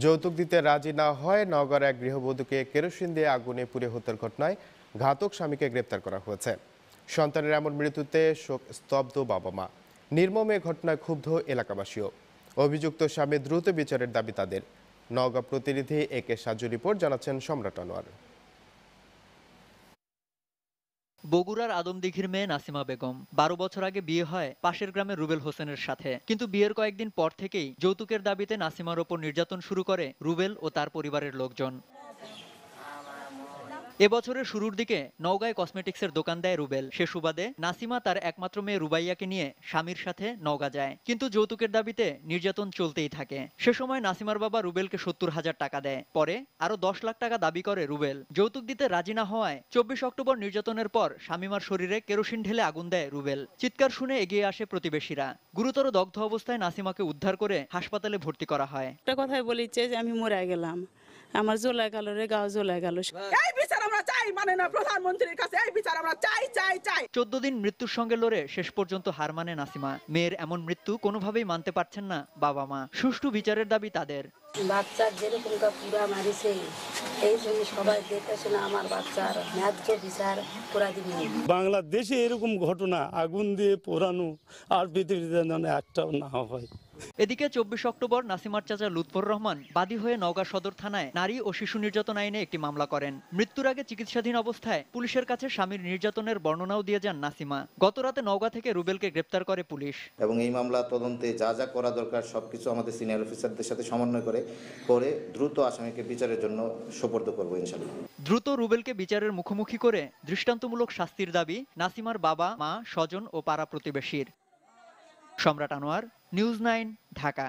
যৌতুক দিতে রাজি না হয় নওগাঁর এক গৃহবধূকে কেরোসিন দিয়ে আগুনে পুড়িয়ে হত্যার ঘটনায় ঘাতক স্বামীকে গ্রেপ্তার করা হয়েছে। সন্তানের এমন মৃত্যুতে শোক স্তব্ধ বাবা মা। নির্মম এ ঘটনায় ক্ষুব্ধ এলাকাবাসীও। অভিযুক্ত স্বামী দ্রুত বিচারের দাবি তাদের। নওগাঁ প্রতিনিধি একে সাজু রিপোর্ট জানাচ্ছেন সম্রাট আনোয়ার। বগুড়ার আদমদীঘির মেয়ে নাসিমা বেগম ১২ বছর আগে বিয়ে হয় পাশের গ্রামের রুবেল হোসেনের সাথে। কিন্তু বিয়ের কয়েকদিন পর থেকেই যৌতুকের দাবিতে নাসিমার ওপর নির্যাতন শুরু করে রুবেল ও তার পরিবারের লোকজন। এবছরের শুরুর দিকে নওগাঁয় কসমেটিক্সের দোকান দেয় রুবেল। সে সুবাদে নাসিমা তার একমাত্র মেয়ে রুবাইয়াকে নিয়ে স্বামীর সাথে নওগাঁ যায়। কিন্তু যৌতুকের দাবিতে নির্যাতন চলতেই থাকে। সে সময় নাসিমার বাবা রুবেলকে ৭০,০০০ টাকা দেয়। পরে আরো ১০ লাখ টাকা দাবি করে রুবেল। যৌতুক দিতে রাজি না হওয়ায় ২৪ অক্টোবর নির্যাতনের পর স্বামীমার শরীরে কেরোসিন ঢেলে আগুন দেয় রুবেল। চিৎকার শুনে এগিয়ে আসে প্রতিবেশীরা। গুরুতর দগ্ধ অবস্থায় নাসিমাকে উদ্ধার করে হাসপাতালে ভর্তি করা হয়। একটা কথাই বলিছে যে আমি মরে গেলাম, আমার জ্বলে গেল রে, গাও জ্বলে গেল। এই বিচার আমরা চাই, মানে না প্রধানমন্ত্রীর কাছে এই বিচার আমরা চাই চাই চাই। ১৪ দিন মৃত্যুর সঙ্গে লড়ে শেষ পর্যন্ত হার মানে নাসিমা। মেয়ের এমন মৃত্যু কোনোভাবেই মানতে পারছেন না বাবা মা। সুষ্ঠু বিচারের দাবি তাদের। বাচ্চার যেরকম পুরা মারিছে, এই জন্য সবাই দেখতেছে না আমার বাচ্চার ন্যায্য বিচার করে দিবেন। বাংলাদেশে এরকম ঘটনা আগুন দিয়ে পোড়ানো আর পৃথিবীতে যেন একটাও না হয়। এদিকে ২৪ অক্টোবর নাসিমার চাচা লুৎফর রহমান বাদী হয়ে নওগাঁ সদর থানায় নারী ও শিশু নির্যাতন আইনে একটি মামলা করেন। মৃত্যুর আগে চিকিৎসাধীন অবস্থায় পুলিশের কাছে স্বামীর নির্যাতনের বর্ণনাও দিয়ে যান নাসিমা। গতরাতে নওগাঁ থেকে রুবেলকে গ্রেপ্তার করে পুলিশ। এবং এই মামলা তদন্তে যা যা করা দরকার সবকিছু আমাদের সিনিয়র অফিসারদের সাথে সমন্বয় করে দ্রুত আসামিকে বিচারের জন্য সোপর্দ করবো ইনশাআল্লাহ। দ্রুত রুবেলকে বিচারের মুখোমুখি করে দৃষ্টান্তমূলক শাস্তির দাবি নাসিমার বাবা মা, স্বজন ও পাড়া প্রতিবেশীর। সম্রাট আনোয়ার, নিউজ ৯, ঢাকা।